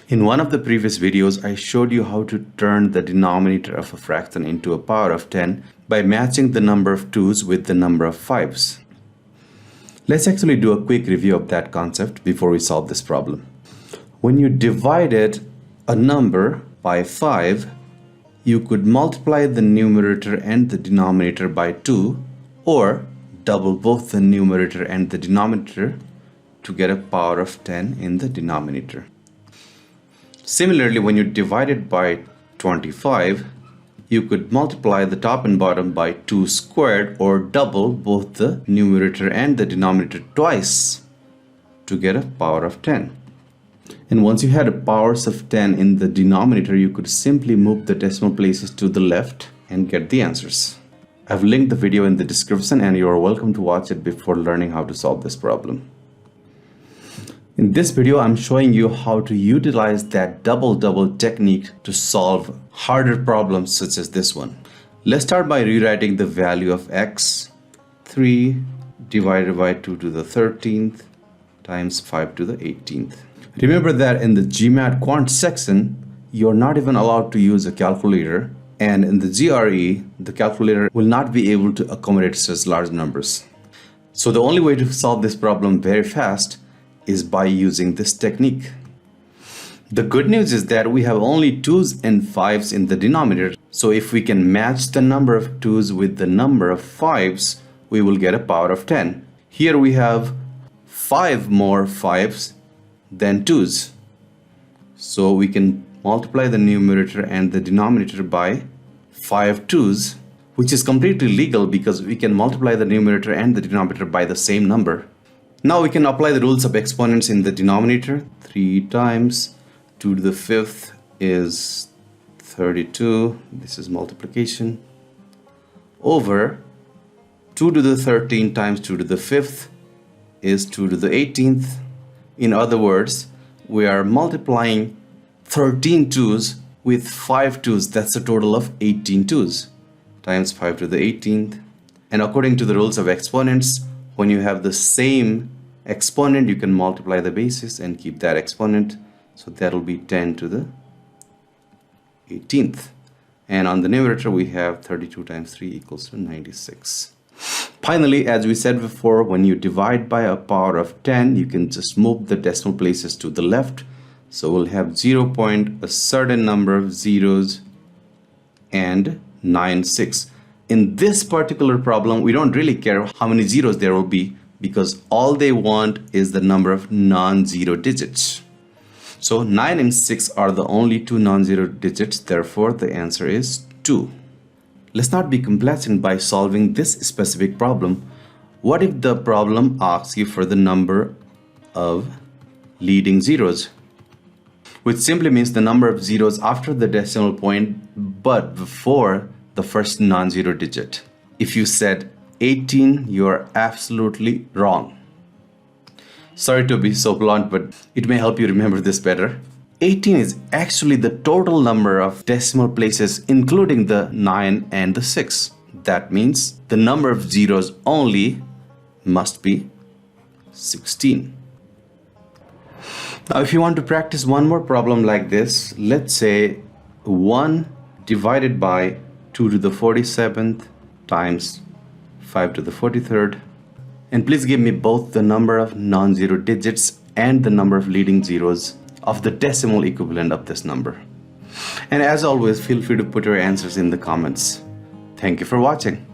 In one of the previous videos, I showed you how to turn the denominator of a fraction into a power of 10 by matching the number of 2's with the number of 5's. Let's actually do a quick review of that concept before we solve this problem. When you divided a number by 5, you could multiply the numerator and the denominator by 2 or double both the numerator and the denominator to get a power of 10 in the denominator. Similarly, when you divided by 25, you could multiply the top and bottom by 2 squared or double both the numerator and the denominator twice to get a power of 10. And once you had a powers of 10 in the denominator, you could simply move the decimal places to the left and get the answers. I've linked the video in the description and you are welcome to watch it before learning how to solve this problem. In this video, I'm showing you how to utilize that double-double technique to solve harder problems such as this one. Let's start by rewriting the value of x, 3 divided by 2 to the 13th times 5 to the 18th. Remember that in the GMAT Quant section, you're not even allowed to use a calculator, and in the GRE, the calculator will not be able to accommodate such large numbers. So the only way to solve this problem very fast is by using this technique. The good news is that we have only 2's and 5's in the denominator, so if we can match the number of 2's with the number of 5's, we will get a power of 10. Here we have 5 more 5's than 2's, so we can multiply the numerator and the denominator by 5 2's, which is completely legal because we can multiply the numerator and the denominator by the same number. Now we can apply the rules of exponents in the denominator. 3 times 2 to the 5th is 32, this is multiplication, over 2 to the 13th times 2 to the 5th is 2 to the 18th. In other words, we are multiplying 13 2's with 5 2's, that's a total of 18 2's, times 5 to the 18th. And according to the rules of exponents, when you have the same exponent, you can multiply the basis and keep that exponent. So that will be 10 to the 18th. And on the numerator, we have 32 times 3 equals to 96. Finally, as we said before, when you divide by a power of 10, you can just move the decimal places to the left. So we'll have 0 point, a certain number of zeros, and 96. In this particular problem, we don't really care how many zeros there will be because all they want is the number of non-zero digits. So 9 and 6 are the only two non-zero digits, therefore the answer is 2. Let's not be complacent by solving this specific problem. What if the problem asks you for the number of leading zeros, which simply means the number of zeros after the decimal point but before the first non-zero digit? If you said 18, you are absolutely wrong. Sorry to be so blunt, but it may help you remember this better. 18 is actually the total number of decimal places including the 9 and the 6. That means the number of zeros only must be 16. Now if you want to practice one more problem like this, let's say 1 divided by 2 to the 47th times 5 to the 43rd. And please give me both the number of non-zero digits and the number of leading zeros of the decimal equivalent of this number. And as always, feel free to put your answers in the comments. Thank you for watching.